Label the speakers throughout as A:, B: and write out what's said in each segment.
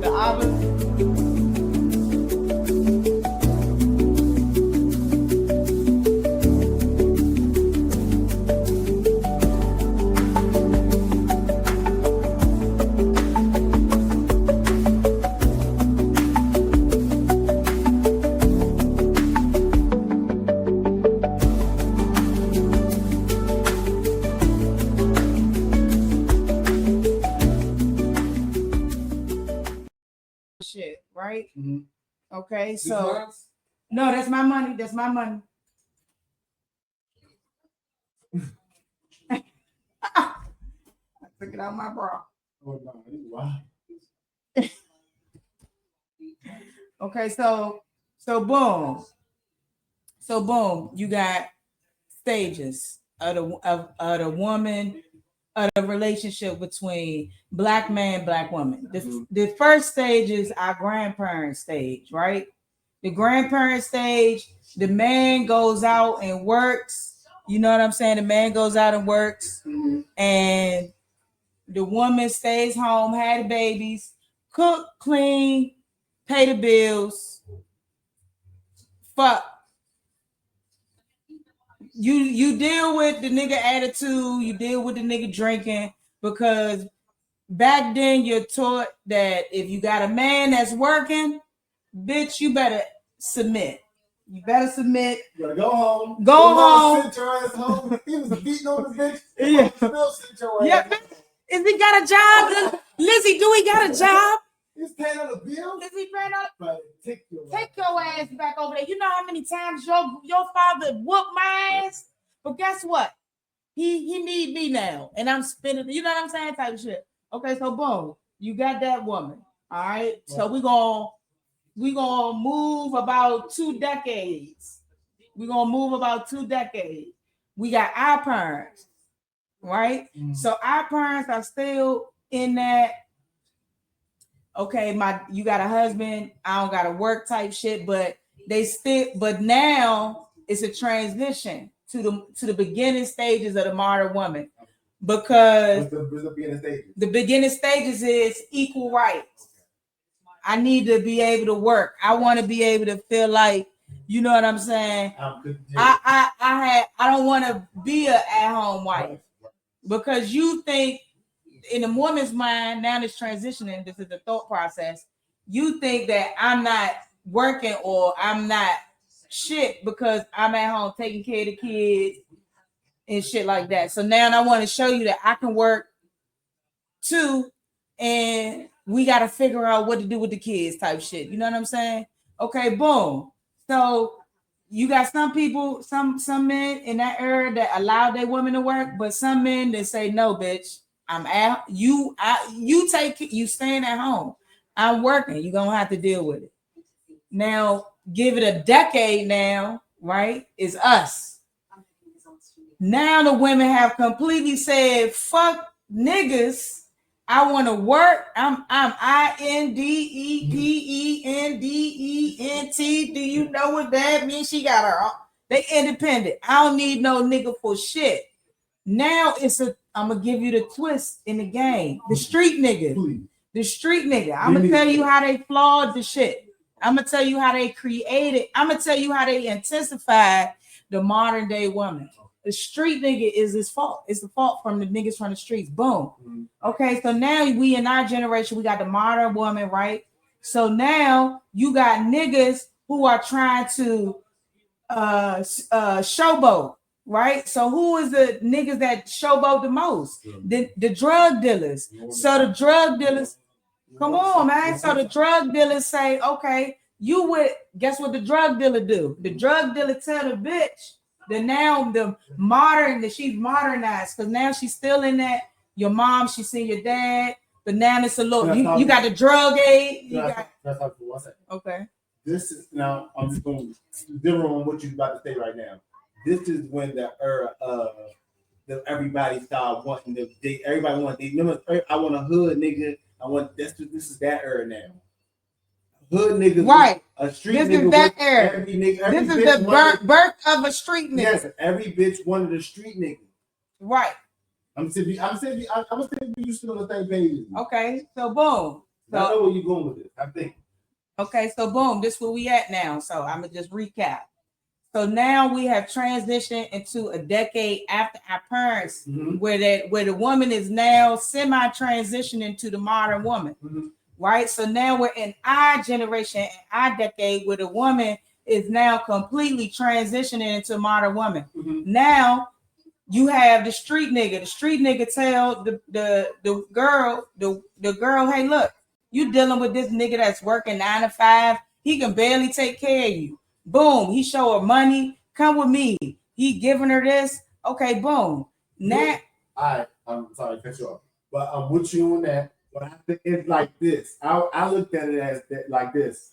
A: the olive. Shit, right?
B: Mm-hmm.
A: Okay, so no, that's my money. That's my money. I took it out of my bra.
B: Oh no, wow.
A: Okay, so boom. So boom, you got stages of the woman of the relationship between black man, black woman. The first stage is our grandparent stage, right? The grandparent stage, the man goes out and works. You know what I'm saying? The man goes out and works, and the woman stays home, had the babies, cook, clean, pay the bills. Fuck. You deal with the nigga attitude, you deal with the nigga drinking, because back then you're taught that if you got a man that's working, bitch, you better submit. You better submit.
B: You gotta go home.
A: Go home.
B: Send your ass home. He was beating on the bitch.
A: Yeah.
B: Still send your ass.
A: Yeah. Is he got a job? Lizzie, do he got a job?
B: He's paying on the bill.
A: Is he paying on?
B: But take
A: your ass back over there. You know how many times your father whooped my ass? But guess what? He need me now, and I'm spending. You know what I'm saying? Type of shit. Okay, so boom, you got that woman. All right. So we gonna move about 2 decades. We got our parents, right? So our parents are still in that. Okay, you got a husband, I don't gotta work type shit, but now it's a transition to the beginning stages of the modern woman, because the beginning stages is equal rights. I need to be able to work. I want to be able to feel like, you know what I'm saying? I don't want to be an at-home wife, because you think, in the woman's mind, now it's transitioning, this is the thought process, you think that I'm not working or I'm not shit because I'm at home taking care of the kids and shit like that. So now I want to show you that I can work too, and we got to figure out what to do with the kids type shit. You know what I'm saying? Okay, boom. So you got some people, some men in that era that allow their women to work, but some men that say, no, bitch, I'm out. You staying at home. I'm working. You're gonna have to deal with it. Now, give it a decade now, right? It's us. Now the women have completely said, fuck niggas. I want to work. I'm INDEPENDENT. Do you know what that means? She got her own. They independent. I don't need no nigga for shit. Now I'm gonna give you the twist in the game. The street nigga. The street nigga. I'm gonna tell you how they flawed the shit. I'm gonna tell you how they created. I'm gonna tell you how they intensified the modern day woman. The street nigga is his fault. It's the fault from the niggas from the streets. Boom. Okay, so now we in our generation, we got the modern woman, right? So now you got niggas who are trying to showboat. Right, so who is the niggas that showboat the most? The drug dealers. So the drug dealers, come on, man. So the drug dealers say, okay, you would guess what the drug dealer do? The drug dealer tell the bitch that now that she's modernized, because now she's still in that. Your mom, she's seen your dad, but now it's a little. You got the drug aid. Okay.
B: This is now. I'm just going to zero on what you're about to say right now. This is when the era that everybody started wanting to date. Everybody want to date. Remember, I want a hood nigga. This is that era now. Hood nigga,
A: right?
B: A street
A: this
B: nigga.
A: Is that era.
B: Every nigga,
A: this is the birth of a street nigga.
B: Yes, every bitch wanted a street nigga.
A: Right.
B: I'm saying we used to on the same page.
A: Okay, so boom.
B: So, I know where you're going with this. I think.
A: Okay, so boom, this is where we at now. So I'm gonna just recap. So now we have transitioned into a decade after our parents, where the woman is now semi-transitioning to the modern woman, right? So now we're in our generation, our decade, where the woman is now completely transitioning into modern woman. Now you have the street nigga. The street nigga tell the girl, hey, look, you dealing with this nigga that's working 9 to 5. He can barely take care of you. Boom. He show her money. Come with me. He giving her this. Okay, boom. Now,
B: I'm sorry to cut you off, but I'm with you on that. But I think it's like this. I looked at it as that, like this.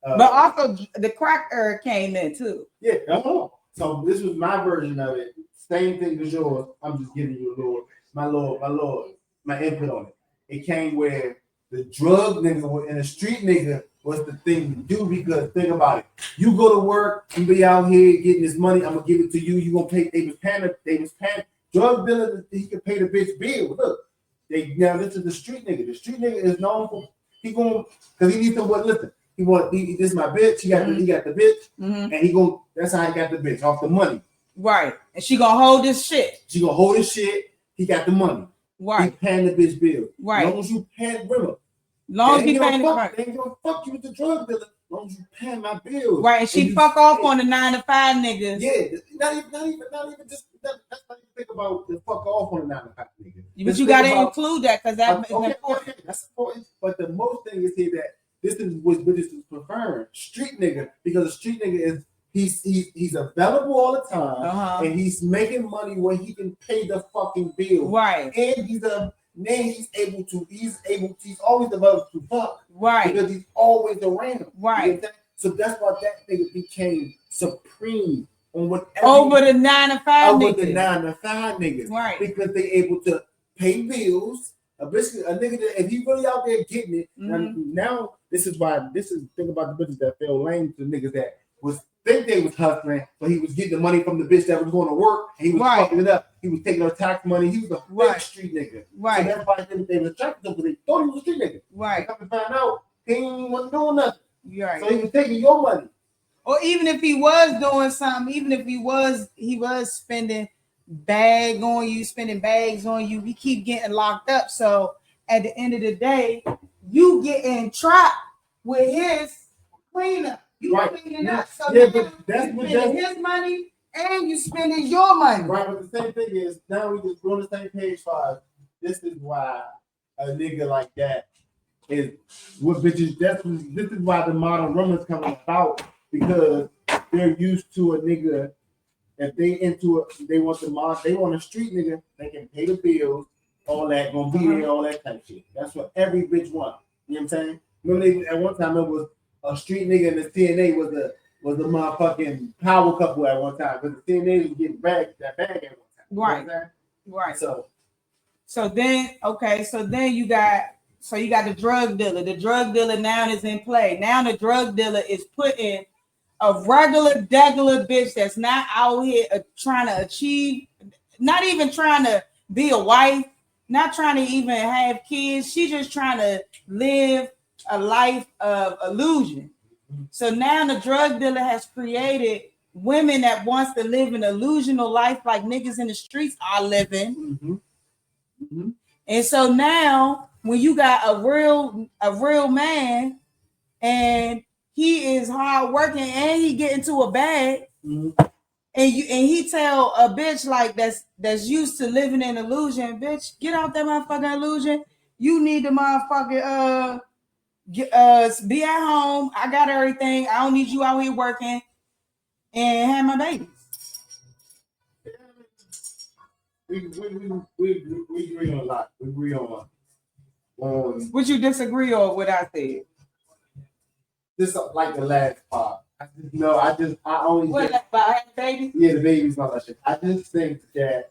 A: But also the crack era came in too.
B: Yeah. So this was my version of it. Same thing as yours. I'm just giving you my input on it. It came where the drug nigga and the street nigga was the thing to do, because think about it. You go to work, you be out here getting this money, I'm gonna give it to you. You gonna pay. They was paying drug dealer. He can pay the bitch bill. Look, now this is the street nigga. The street nigga is known for because he needs to listen. This is my bitch. He got the bitch, and that's how he got the bitch off the money.
A: Right, and she gonna hold this shit.
B: She gonna hold his shit. He got the money.
A: Right,
B: he paying the bitch bill.
A: Right,
B: as long as you pay, remember.
A: Long as you paying the right.
B: They ain't gonna fuck you with the drug dealer. As long as you pay my bills.
A: Right, and she fuck off on the 9 to 5 niggas.
B: Yeah, not even just. That's not even think about the fuck off on the 9 to 5 niggas.
A: But you gotta include that because that's important.
B: Okay, that's important. But the most thing is here that this is what British is preferring street nigga, because the street nigga is he's available all the time, and he's making money where he can pay the fucking bill.
A: Right,
B: and he's always developed to fuck.
A: Right,
B: because he's always around.
A: Right.
B: You know, so that's why that nigga became supreme on whatever
A: over the 9 to 5
B: over
A: niggas.
B: The 9 to 5 niggas.
A: Right.
B: Because they able to pay bills. Basically, a nigga that if he really out there getting it, now this is think about the bitches that fell lame to niggas that think they was hustling, but he was getting the money from the bitch that was going to work, and he was fucking it up. He was taking her tax money. He was a fake street nigga.
A: Right.
B: So that's why they was attracted to him, because they thought he was a street nigga.
A: Right.
B: Come to find out, he wasn't doing nothing.
A: Right.
B: So he was taking your money.
A: Or even if he was doing something, even if he was spending bags on you, we keep getting locked up. So at the end of the day, you getting trapped with his cleanup. You cleaning up. So
B: yeah,
A: but that's you spending his money and you spending your money.
B: Right, but the same thing is now we just go on the same page 5. This is why a nigga like that is what bitches. This is why the modern woman's coming about, because they're used to a nigga. If they want a street nigga, they can pay the bills, all that, gonna be there, all that type of shit. That's what every bitch wants. You know what I'm saying? Remember, at one time it was a street nigga and the CNA was the motherfucking power couple at one time, because the CNA was getting that bag at one time.
A: Right.
B: You know
A: right.
B: So
A: then you got the drug dealer. The drug dealer now is in play. Now the drug dealer is putting a regular bitch that's not out here trying to achieve, not even trying to be a wife, not trying to even have kids. She's just trying to live a life of illusion. So now the drug dealer has created women that wants to live an illusional life like niggas in the streets are living. And so now when you got a real man and he is hard working and he get into a bag, and he tell a bitch like that's used to living in illusion, bitch, get out that motherfucking illusion. You need to motherfucking be at home. I got everything. I don't need you out here working and have my babies.
B: We agree on a lot. We agree on
A: what you disagree on what I said?
B: This like the last part. I only
A: what think, about having babies?
B: Yeah, the babies and all that shit. I just think that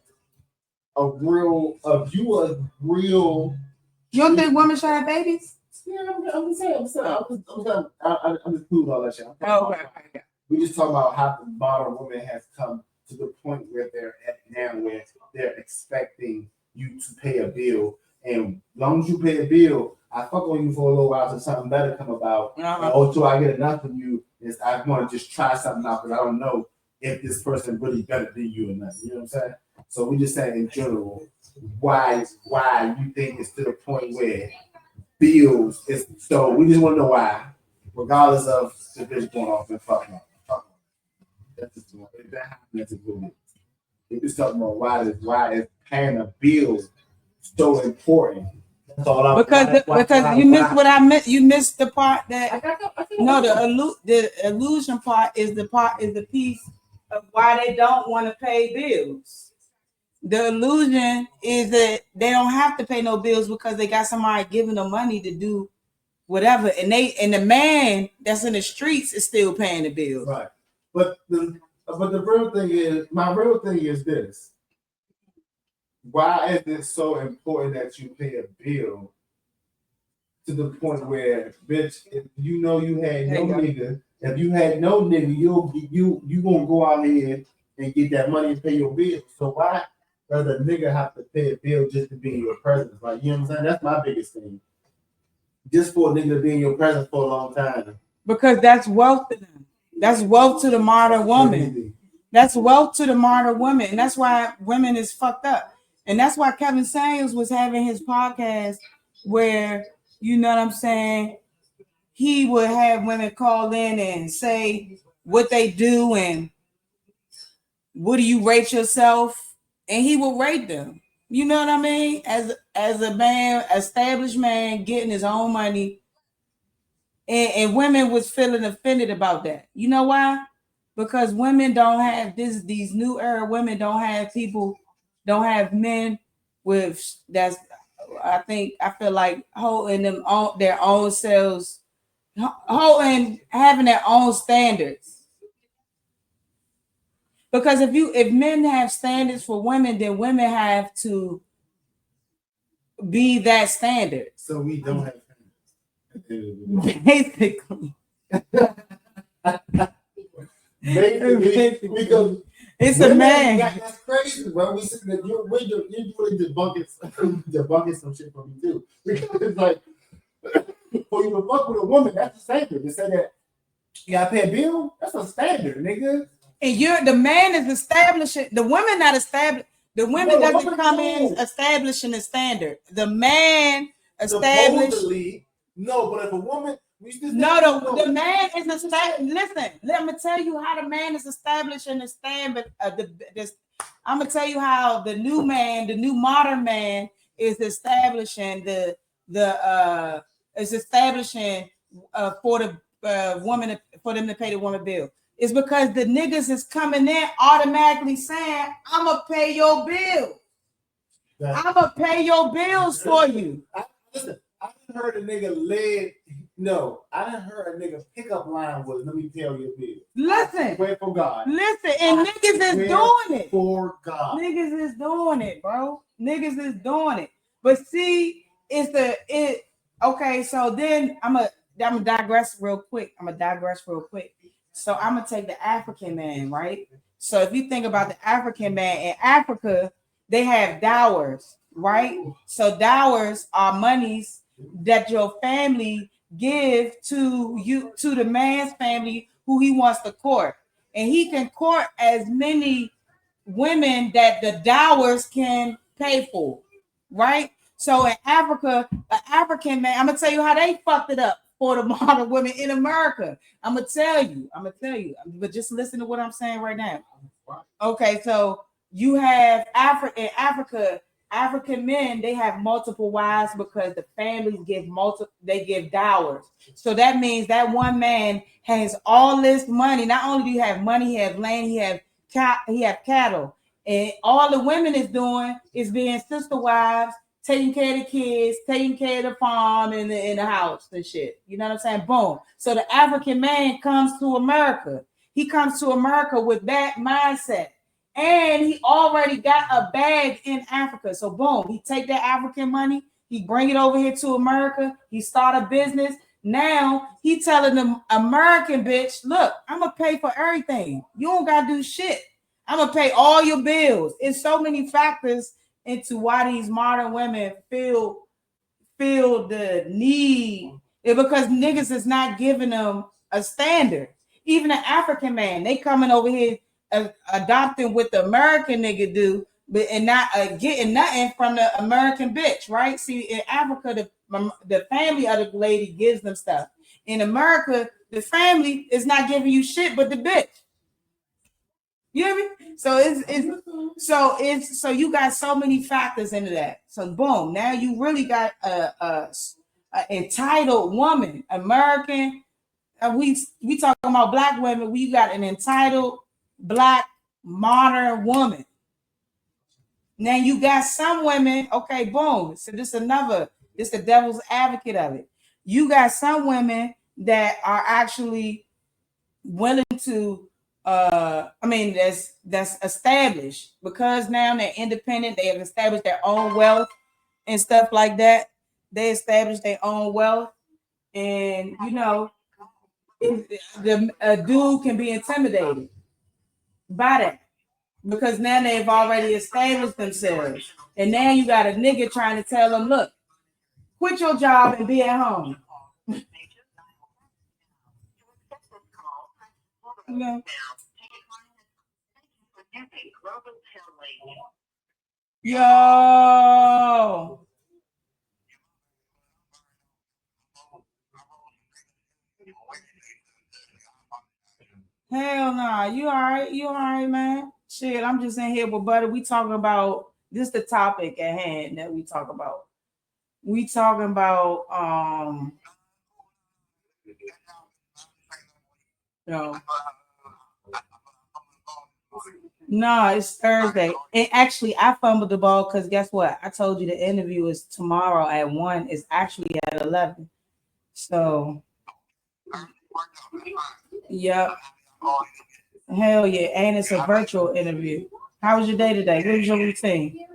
B: you
A: don't think women should have babies?
B: Yeah, I'm just saying. I'm just cool with all that shit.
A: Okay.
B: We just talking about how the modern woman has come to the point where they're at now, where they're expecting you to pay a bill, and as long as you pay a bill, I fuck on you for a little while till something better come about. And also, I get enough of you is I want to just try something out because I don't know if this person really better than you or not. You know what I'm saying? So we just saying in general, why you think it's to the point where bills is so we just want to know why, regardless of the bitch going off and fucking. That's just if that happens, that's a good one. We're just talking about why is paying a bill so important. That's all I'm
A: because you missed what I meant. You missed the part that the illusion part is the piece of why they don't want to pay bills. The illusion is that they don't have to pay no bills because they got somebody giving them money to do whatever, and the man that's in the streets is still paying the bills.
B: Right, but the real thing is, my real thing is this: why is it so important that you pay a bill to the point where, bitch, if you know you had no nigga, if you had no nigga, you gonna go out here and get that money and pay your bill. So why does a nigga have to pay a bill just to be in your presence? Like, you know what I'm saying? That's my biggest thing. Just for a nigga to be in your presence for a long time.
A: Because that's wealth to them. That's wealth to the modern woman. That's wealth to the modern woman. And that's why women is fucked up. And that's why Kevin Samuels was having his podcast where, you know what I'm saying, he would have women call in and say what they do and what do you rate yourself? And he will rate them. You know what I mean? As a man, established man, getting his own money. And women was feeling offended about that. You know why? Because women don't have these new era women don't have men with that's I feel like holding them on their own selves, holding having their own standards. Because if men have standards for women, then women have to be that standard.
B: So we don't have
A: basically.
B: Basically, because
A: it's a man.
B: That's crazy. Well, we see that you're really debunking some shit for me too. Because it's like for you to fuck with a woman, that's a standard. To say that you gotta pay a bill, that's a standard, nigga.
A: And the man is establishing the woman not established. The women doesn't come in establishing a standard. The man established.
B: Supposedly, no, but if a woman.
A: The man is established. Listen, let me tell you how the man is establishing the standard. I'm gonna tell you how the new modern man is establishing for the woman for them to pay the woman bill. It's because the niggas is coming in automatically saying, "I'm gonna pay your bill. I'm gonna pay your bills for you."
B: Listen, I didn't heard a nigga lead. No, I didn't heard a nigga pickup line was, "Let me tell you a bill."
A: Listen,
B: wait for God.
A: Listen, and niggas is doing it.
B: For God,
A: niggas is doing it, bro. Niggas is doing it. But see, okay. So then I'm gonna digress real quick. So I'm gonna take the African man, right? So if you think about the African man in Africa, they have dowers, right? So dowers are monies that your family give to the man's family who he wants to court, and he can court as many women that the dowers can pay for, right? So in Africa, an African man, I'm gonna tell you how they fucked it up for the modern women in America. I'm gonna tell you, but just listen to what I'm saying right now. Okay, so you have Africa. African men, they have multiple wives because the families give dowers. So that means that one man has all this money. Not only do you have money, he have land, he have cattle, and all the women is doing is being sister wives, taking care of the kids, taking care of the farm and the house and shit. You know what I'm saying? Boom. So the African man comes to America. He comes to America with that mindset. And he already got a bag in Africa. So boom, he take that African money, he bring it over here to America, he start a business. Now he telling the American bitch, look, I'm gonna pay for everything. You don't gotta do shit. I'm gonna pay all your bills. It's so many factors into why these modern women feel feel the need, because niggas is not giving them a standard. Even an African man, they coming over here adopting what the American nigga do, but and not getting nothing from the American bitch, right? See, in Africa, the family of the lady gives them stuff. In America, the family is not giving you shit but the bitch. You hear me? So so you got so many factors into that. So boom, now you really got a entitled woman, American. We talking about black women. We got an entitled black modern woman. Now you got some women. Okay, boom. So this the devil's advocate of it. You got some women that are actually willing to that's established, because now they're independent, they have established their own wealth and stuff like that. They established their own wealth, and a dude can be intimidated by that, because now they've already established themselves, and now you got a nigga trying to tell them, look, quit your job and be at home. Yeah. Yo. Hell nah. You all right? You all right, man? Shit, I'm just in here with Butter. We talking about this the topic at hand that we talk about. We talking about no, it's Thursday. And actually I fumbled the ball because guess what? I told you the interview is tomorrow at 1. It's actually at 11. So yep. Hell yeah. And it's a virtual interview. How was your day today? What was your routine?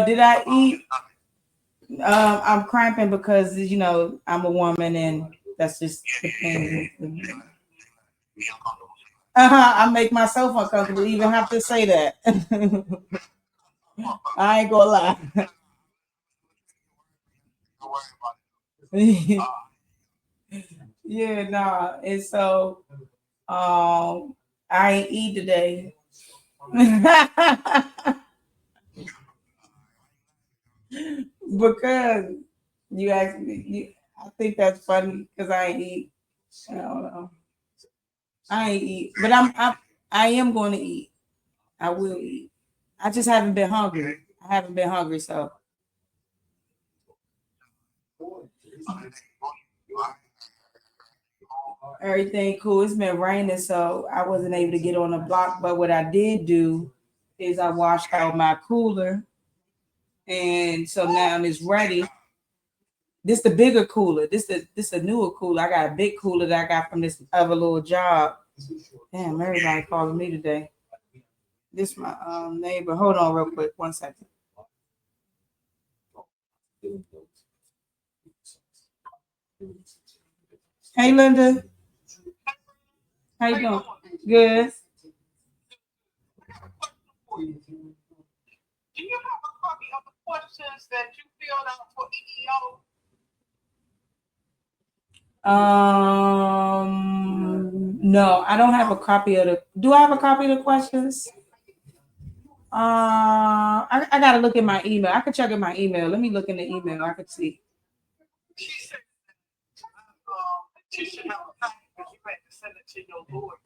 A: Did I eat? I'm cramping because I'm a woman and that's just the thing. I make myself uncomfortable to even have to say that. I ain't gonna lie. Yeah, nah. And so I ain't eat today. Because you asked me, I think that's funny because I ain't eat. I don't know. I ain't eat, but I am going to eat. I will eat. I just haven't been hungry. I haven't been hungry, so everything cool. It's been raining, so I wasn't able to get on the block. But what I did do is I washed out my cooler, and so now it's ready. This the bigger cooler. This a newer cooler. I got a big cooler that I got from this other little job. Damn, everybody calling me today. This my neighbor. Hold on real quick. 1 second. Hey Linda. How you doing? Good.
C: Do you have a copy of the questions that you filled out for EEO?
A: No, I don't have a copy of the. Do I have a copy of the questions? I gotta look at my email. I could check in my email. Let me look in the email. I could see.
C: She said that you should have a copy, but you had to send it to your lawyer.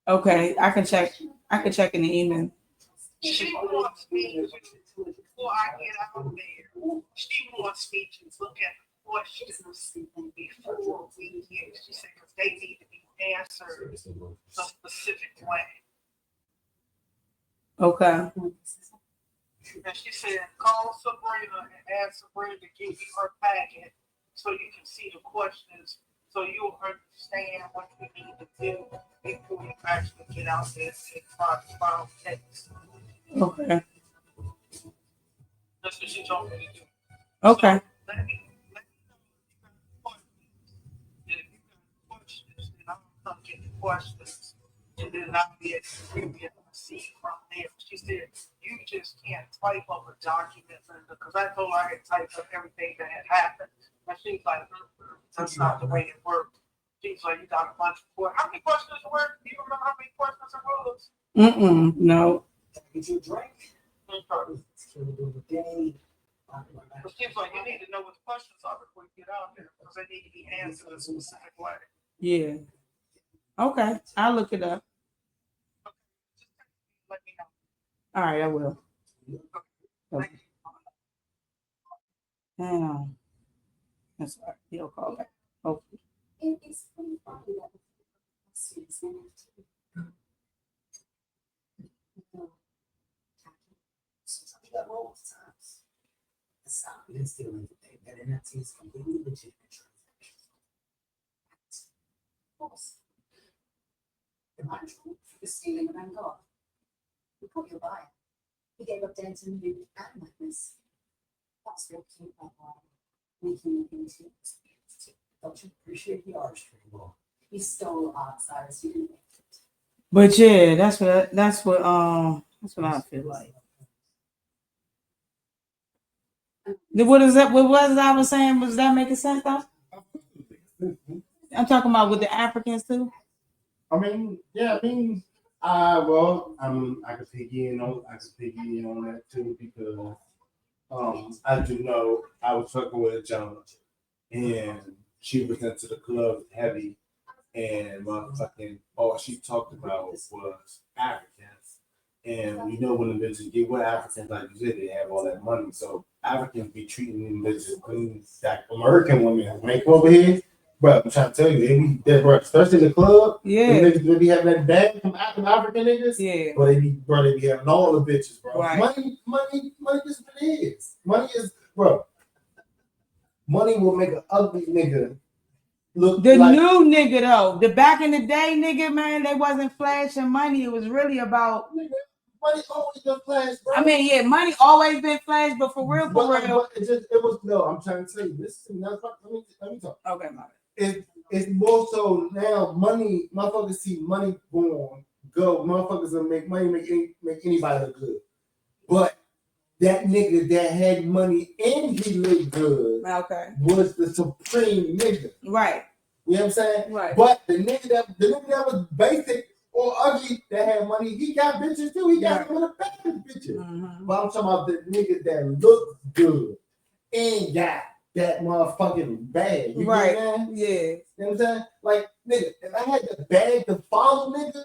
A: Okay, I can check. I can check in the email.
C: She wants me to, before I get out there, she wants me to look at the questions before we get. She said because they need to be answered a specific way.
A: Okay.
C: And she said, call Sabrina and ask Sabrina to give you her packet so you can see the questions, so you'll understand what you need to do before you actually get out there and file text.
A: Okay.
C: That's what she told me to do.
A: Okay.
C: So let me know if you got questions. And if you got questions, then I'll come get the questions then I'll be able to really see from there. She said, you just can't type up a document, because I told her I had typed up everything that had happened. And she's like, that's not the way it works. She's like, you got a bunch of questions. How many questions were? Do you remember how many questions it was?
A: No.
D: Get you a drink.
C: Okay. But she's like, you need to know what the questions are before you get out there, because they need to be answered a specific way.
A: Yeah. Okay. I'll look it up.
C: Let me know.
A: All right, I will.
C: Thank you.
A: Damn. That's all right. He'll call back. Hopefully.
D: It's pretty funny that sometimes you got roll times. That's not even still anything. That NFT is completely legitimate transactions. Of course. The man was stealing a Van Gogh. We put your buyer. He gave up dancing and moved at madness. That's what cute about making it into experience. Don't you appreciate the artistry more? He stole art, Cyrus. You didn't make it.
A: But yeah, that's what I feel like. What is that? What was I was saying? Was that making sense though? I'm talking about with the Africans too.
B: I mean, yeah, I mean, I could piggy in on that too, because I do know I was fucking with a John, and she was into the club heavy, and motherfucking all she talked about was Africans, and you know when the bitches get with Africans, like you said, they have all that money, so Africans be treating them bitches like American women make over here. But I'm trying to tell you, bro, especially in the club,
A: Yeah.
B: the niggas be having that bag from African niggas.
A: Yeah.
B: But they be having all the bitches, bro.
A: Right.
B: Money is what it is. Money is, bro. Money will make an ugly nigga look
A: The
B: like
A: new nigga though, the back in the day nigga, man, they wasn't flashing money. It was really about
B: money always been flashed, bro.
A: I mean, yeah, money always been flashed, but for real.
B: But it was no. I'm trying to tell you, listen. Let me talk.
A: Okay, my
B: It's more so now. Money, motherfuckers see money go. Motherfuckers will make money, make anybody look good. But that nigga that had money and he looked good,
A: okay,
B: was the supreme nigga.
A: Right.
B: You know what I'm saying?
A: Right.
B: But the nigga that was basic or ugly that had money, he got bitches too. He got some of the best bitches. Mm-hmm. But I'm talking about the nigga that looked good and got that motherfucking bag. You
A: right.
B: Get that?
A: Yeah.
B: You know what I'm saying? Like, nigga, if I had the bag to follow, nigga,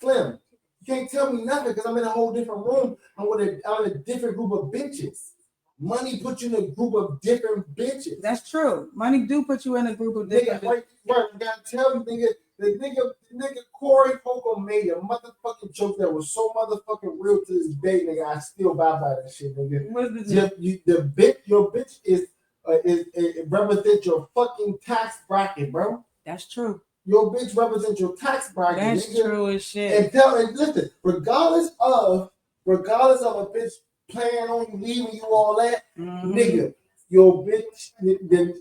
B: Slim, you can't tell me nothing because I'm in a whole different room. I'm in a different group of bitches. Money put you in a group of different bitches.
A: That's true. Money do put you in a group of different bitches.
B: Right, I gotta tell you, nigga, the nigga Corey Coco made a motherfucking joke that was so motherfucking real to this day, nigga. I still buy by that shit, nigga.
A: What's
B: Your bitch is it represents your fucking tax bracket, bro.
A: That's true.
B: Your bitch represents your tax bracket.
A: That's
B: nigga.
A: True as shit.
B: And listen, regardless of a bitch playing on you, leaving you all that, nigga, your bitch, the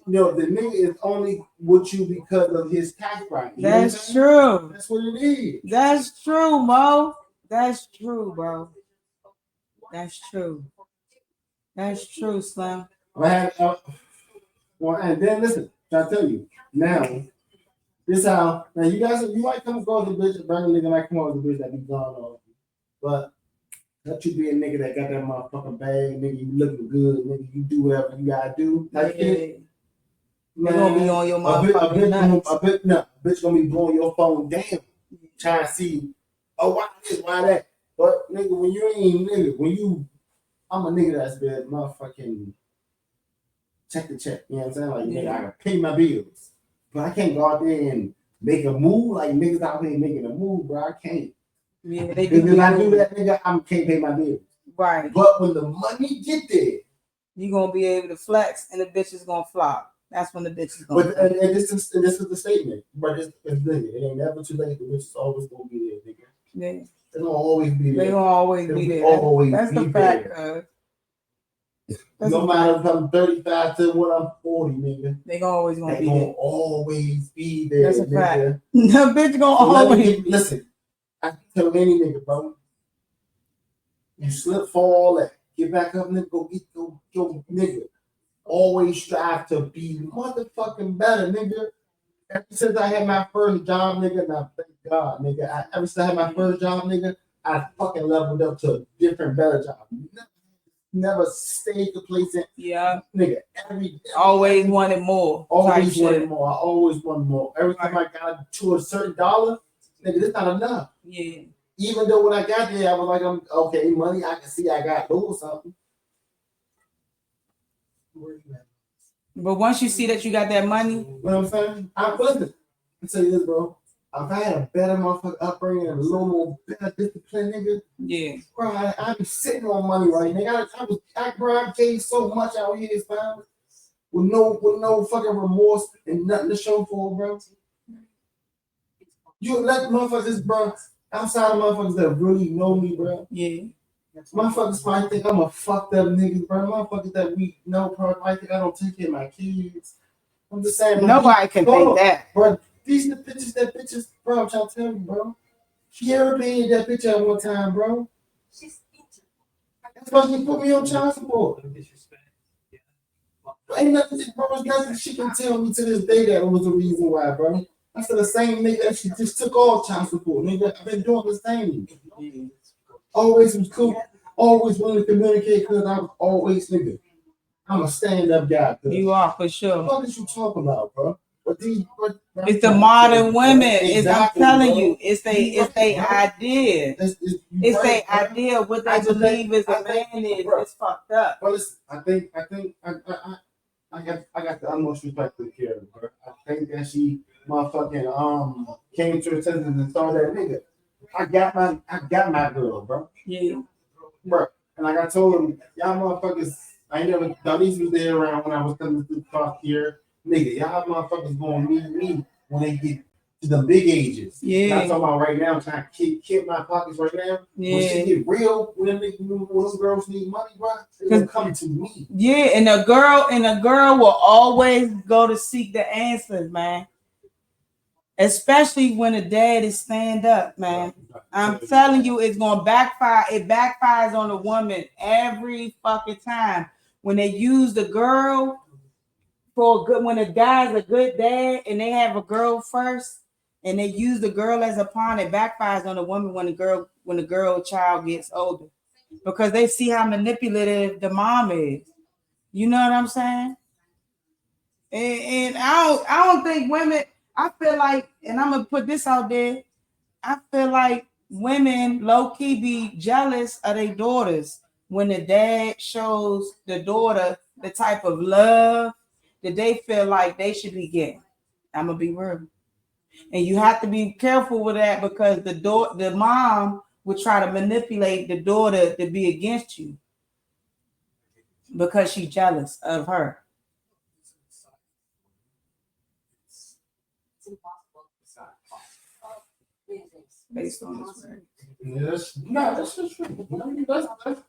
B: nigga is only with you because of his tax bracket.
A: That's true.
B: That's what it is.
A: That's true, Mo. That's true, bro. That's true. That's true, Slim.
B: Well, and then listen, I tell you now. This how now you might come across a bitch, a brand nigga might come across a bitch that be gone on, but let you be a nigga that got that motherfucking bag, nigga. You looking good, nigga. You do whatever you gotta do. Like
A: You're gonna be on your
B: bitch gonna be blowing your phone down, trying to see, why this, why that. But nigga, when you ain't nigga, I'm a nigga that's been motherfucking check the check. You know what I'm saying? Like nigga, I can pay my bills. But I can't go out there and make a move like niggas out here making a move, bro. I can't.
A: Yeah, they
B: do. If I do that, nigga, I can't pay my bills. Right. But when the money get there,
A: you're gonna be able to flex, and the bitch is gonna flop. That's when the bitch is
B: gonna. And this is the statement. But it's nigga, it ain't never too late. The bitch is always gonna be there, nigga. Yeah. It's gonna always be there.
A: They gonna always be there. That's the fact.
B: No matter if I'm 35 to when I'm 40, nigga.
A: They always gonna be
B: there.
A: Always
B: be there.
A: That's a fact. The bitch gonna always
B: listen. tell any nigga, bro. You slip, fall, all that. Get back up, nigga. Go, nigga. Always strive to be motherfucking better, nigga. Ever since I had my first job, nigga, now thank God, nigga. Ever since I had my first job, nigga, I fucking leveled up to a different, better job. Never stayed complacent.
A: Yeah.
B: Nigga,
A: always wanted more.
B: Always wanted more. I always wanted more. Every time I got to a certain dollar, nigga, this not enough.
A: Yeah.
B: Even though when I got there, I was like, I'm okay, money, I can see I got a little something.
A: But once you see that you got that money,
B: you know what I'm saying? Listen, I'll tell you this, bro. If I had a better motherfucker upbringing and a little more better discipline, nigga,
A: yeah,
B: bro, I'd be sitting on money right, nigga. I gave so much out here, fam, with no fucking remorse and nothing to show for, bro. You let motherfuckers, bro, outside of motherfuckers that really know me, bro.
A: Yeah.
B: Motherfuckers might think I'm a fucked up nigga, bro. Motherfuckers that we know probably might think I don't take care of my kids. I'm just saying, bro.
A: Nobody can think that.
B: Bro, these are the bitches, bro, I'm trying to tell you, bro. She ever paid that bitch at one time, bro. That's why she put me on child support. Ain't nothing, bro, there's nothing she can tell me to this day that was the reason why, bro. That's the same nigga that she just took off child support, nigga. I've been doing the same. Always was cool. Always willing to communicate because I was always nigga. I'm a stand-up guy.
A: You are for sure.
B: What is you talking about, bro?
A: It's the modern women. Exactly, I'm telling you, it's they idea. It's their idea what they believe is a man is. It's fucked up.
B: Well, listen, I got the utmost respect for the character, bro. I think that she motherfucking came to her senses and saw that nigga. I got my girl, bro.
A: Yeah.
B: Bro. And like I told him, y'all motherfuckers, I ain't never, Dalise was there around when I was coming to talk here. Nigga, y'all motherfuckers gonna need me when they get to the big ages.
A: Yeah.
B: I'm talking about right now, I'm trying to keep my pockets right now.
A: Yeah.
B: When shit get real, when those girls need money, bro, they gonna come to me.
A: Yeah, and a girl will always go to seek the answers, man. Especially when the dad is stand up, man. I'm telling you, it's gonna backfire. It backfires on the woman every fucking time. When they use the girl for good, when a guy's a good dad and they have a girl first, and they use the girl as a pawn, it backfires on the woman when the girl child gets older, because they see how manipulative the mom is. You know what I'm saying? And I don't think women. I feel like, and I'm gonna put this out there, I feel like women low-key be jealous of their daughters when the dad shows the daughter the type of love that they feel like they should be getting. I'm gonna be real. And you have to be careful with that, because the mom would try to manipulate the daughter to be against you because she's jealous of her. Based on this,
B: that's just true. That'd be a lot of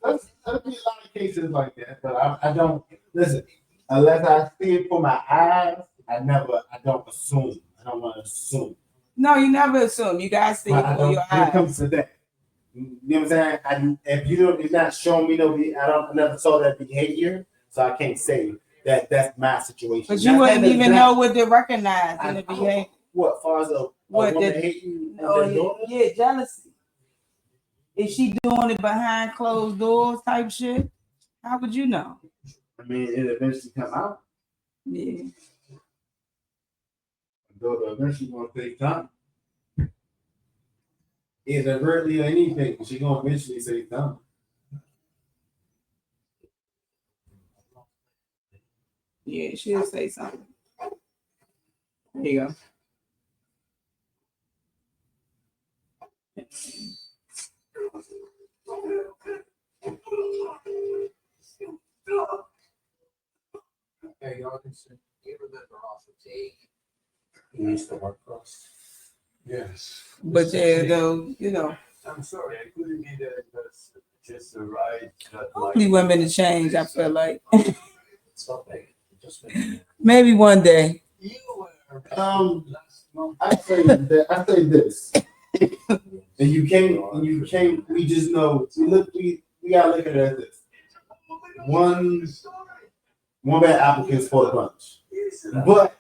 B: cases like that, but I don't listen unless I see it for my eyes. I don't assume. I don't want to assume.
A: No, you never assume. You guys see it for your eyes.
B: When it comes to that, you know what I'm saying? If you're not showing me I never saw that behavior, so I can't say that that's my situation.
A: But you wouldn't even know what to recognize in the behavior.
B: What, far as a woman hating?
A: Yeah, jealousy. Is she doing it behind closed doors type shit? How would you know?
B: I mean, it eventually come out.
A: Yeah.
B: Though eventually gonna take time. Either overtly or anything, she gonna eventually say something.
A: Yeah, she'll say something. There you go.
E: Hey, y'all can see. You remember off of Tate?
B: He used to work for us.
E: Yes.
A: But yeah, though, you know.
E: I'm sorry, I couldn't be there. That's just the right.
A: Hopefully women to change, I feel like.
E: Stop it. Just
A: maybe one day.
E: you were
B: I say this. And you can't. We just know. We gotta look at it as this. One bad applicant for the bunch, but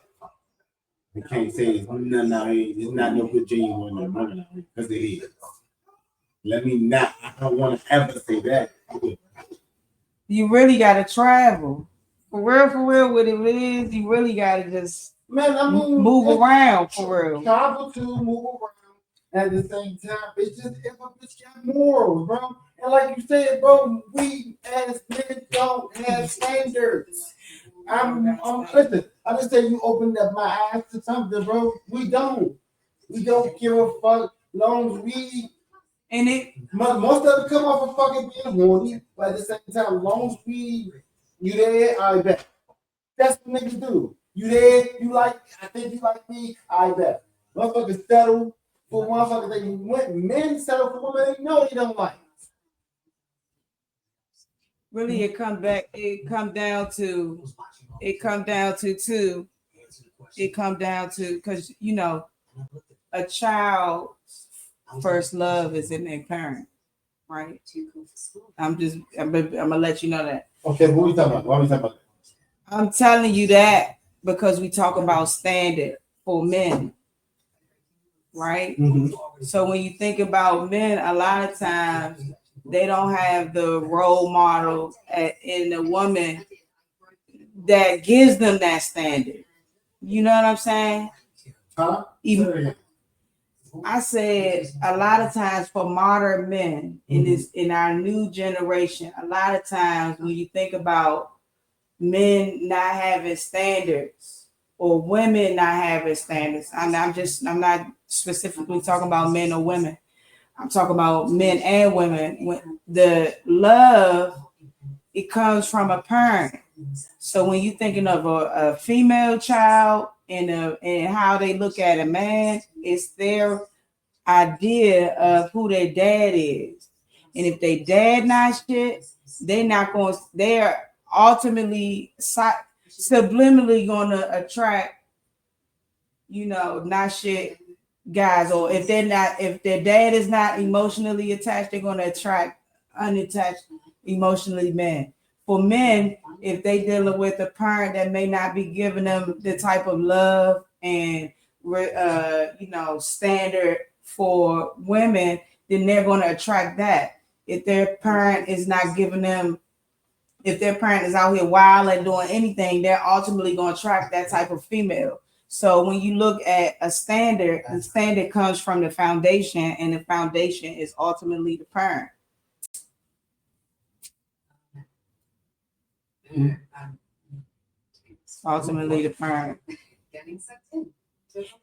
B: we can't say it's not no good genuine women running because it is. Let me not. I don't want to ever say that.
A: You really gotta travel. For real, what it is, you really gotta just move around for real.
B: Travel to move around. At the same time, it's just if a bitch got morals, bro. And like you said, bro, we as men don't have standards. Listen, I just say you opened up my eyes to something, bro. We don't give a fuck. Long as we
A: And it
B: most of it come off of fucking being horny, but at the same time, long as you there, I bet. That's what niggas do. You there, I think you like me, I bet. Motherfuckers settle for motherfuckers they went. Men settle for women they know they don't like.
A: really it come down to because a child's first love is in their parent, right? I'm gonna let you know that.
B: Okay, what are we talking about? Why are we talking about that?
A: I'm telling you that because we talk about standard for men, right?
B: Mm-hmm.
A: So when you think about men, a lot of times they don't have the role model in the woman that gives them that standard. You know what I'm saying?
B: Huh?
A: I said a lot of times for modern men in our new generation, a lot of times when you think about men not having standards or women not having standards, I'm not specifically talking about men or women. I'm talking about men and women. When the love, it comes from a parent. So when you're thinking of a female child and how they look at a man, it's their idea of who their dad is. And if they dad not shit, they're ultimately subliminally gonna attract, not shit guys. Or if their dad is not emotionally attached, they're gonna attract unattached emotionally men. For men, if they dealing with a parent that may not be giving them the type of love and standard for women, then they're going to attract that. If their parent is not giving them, if their parent is out here wild and doing anything, they're ultimately going to attract that type of female. So when you look at a standard, the standard comes from the foundation, and the foundation is ultimately the parent. Ultimately the parent.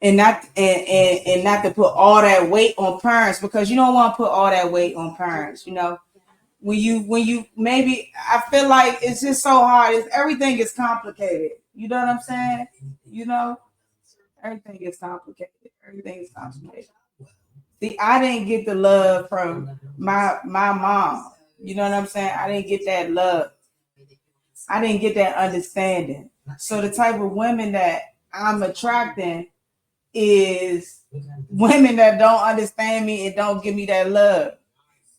A: And not to put all that weight on parents, because you don't want to put all that weight on parents. When you maybe, I feel like it's just so hard. Everything is complicated. You know what I'm saying? Everything is complicated. See, I didn't get the love from my mom. You know what I'm saying? I didn't get that love. I didn't get that understanding. So the type of women that I'm attracting is women that don't understand me and don't give me that love.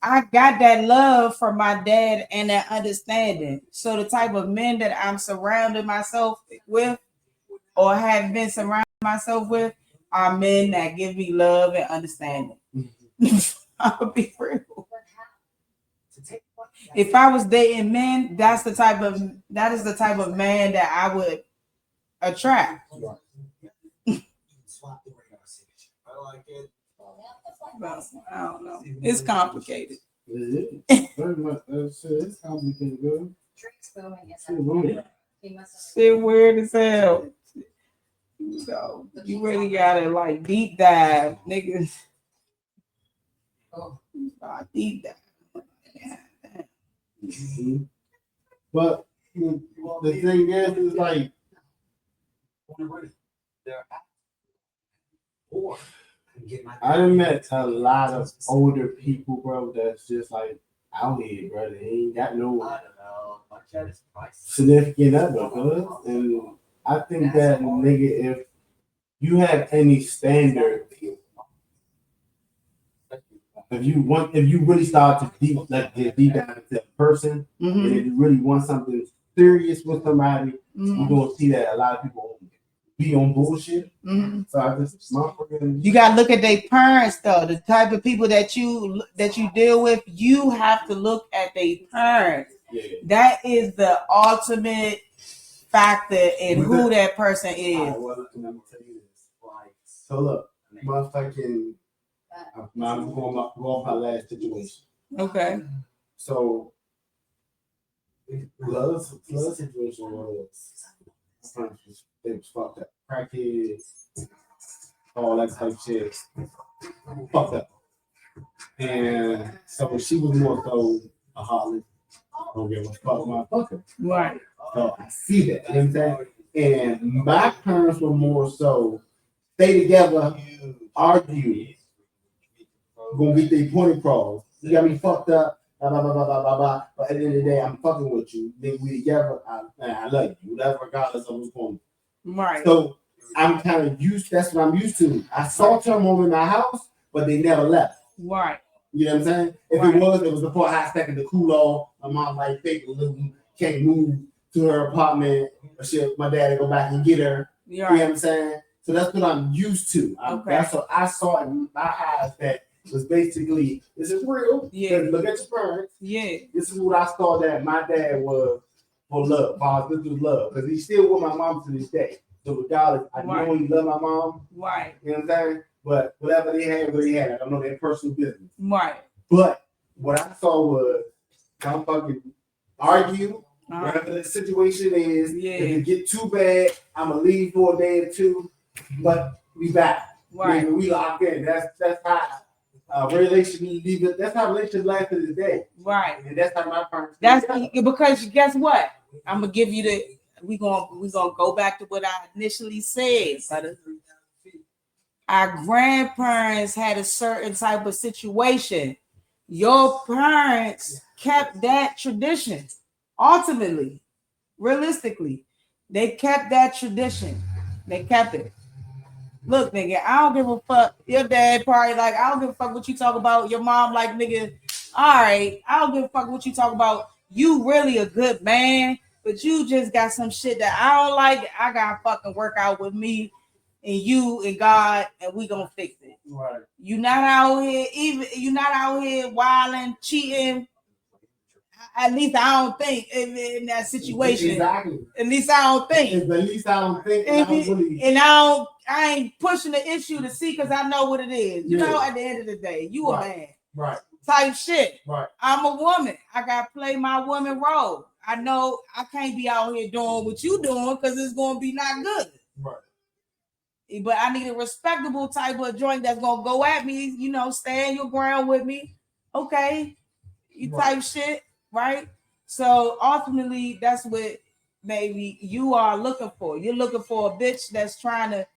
A: I got that love from my dad and that understanding. So the type of men that I'm surrounding myself with or have been surrounding myself with are men that give me love and understanding. I'll be real. If I was dating men, that is the type of man that I would attract. Well, I don't know. It's complicated.
B: It's complicated, girl.
A: Shit weird as hell. So you really gotta deep dive, niggas. Deep dive.
B: Mm-hmm. But the thing is like, I done met a lot of older people, bro, that's just like out here, bro. They ain't got no significant other, bro. And I think that, nigga, if you have any standard if you really start to get deep down into a person, and if you really want something serious with somebody, you're gonna see that a lot of people be on bullshit. So I just
A: you gotta look at their parents though. The type of people that you deal with, you have to look at their parents.
B: Yeah.
A: That is the ultimate factor in who that person is.
B: Let me tell you this. So look, motherfucking, I'm going off my last situation.
A: Okay.
B: So love situation was they was fucked up. Crackheads, all that type of shit. Fucked up. And so she was more so a harlot. Don't give a fuck, motherfucker.
A: Right.
B: So I see that. You know what I'm saying? And my parents were more so stay together, argue, gonna get their point across. You got me fucked up, blah, blah, blah, blah, blah, blah, blah. But at the end of the day, I'm fucking with you. Then we together, I love you. Whatever, regardless of what's going on.
A: Right.
B: So I'm kind of that's what I'm used to. I saw turmoil in my house, but they never left.
A: Right.
B: You know what I'm saying? If it was before I stacking the cool off. My mom like fake little can't move to her apartment or shit. My dad go back and get her. You know what I'm saying? So that's what I'm used to. That's what I saw in my eyes that was basically, this is real.
A: Yeah.
B: Look at your parents.
A: Yeah.
B: This is what I saw that my dad was for love. This was love. Because he's still with my mom to this day. So regardless, I know he loved my mom.
A: Right.
B: You know what I'm saying? But whatever they had, I don't know their personal business.
A: Right.
B: But what I saw was I'm fucking argue. Whatever the situation is, if it get too bad, I'm gonna leave for a day or two, but we back.
A: Right.
B: Maybe we lock in. That's how relationship. That's how relationships last to this day.
A: Right.
B: And that's how my parents.
A: That's because guess what? I'm gonna give you we gonna go back to what I initially said. Our grandparents had a certain type of situation. Your parents kept that tradition. Ultimately, realistically, they kept that tradition. They kept it. Look, nigga, I don't give a fuck. Your dad probably like, I don't give a fuck what you talk about. Your mom like, nigga, all right, I don't give a fuck what you talk about. You really a good man, but you just got some shit that I don't like. I gotta fucking work out with me and you and God, and we gonna fix it.
B: Right.
A: You're not out here wilding, cheating. At least I don't think in that situation.
B: Exactly.
A: At least I don't think.
B: At least I don't think.
A: I ain't pushing the issue to see because I know what it is. You know, at the end of the day, you a man.
B: Right.
A: Type shit.
B: Right.
A: I'm a woman. I gotta play my woman role. I know I can't be out here doing what you doing because it's gonna be not good.
B: Right.
A: But I need a respectable type of joint that's gonna go at me, stand your ground with me. Okay. You type shit. Right. So ultimately, that's what maybe you are looking for. You're looking for a bitch that's trying to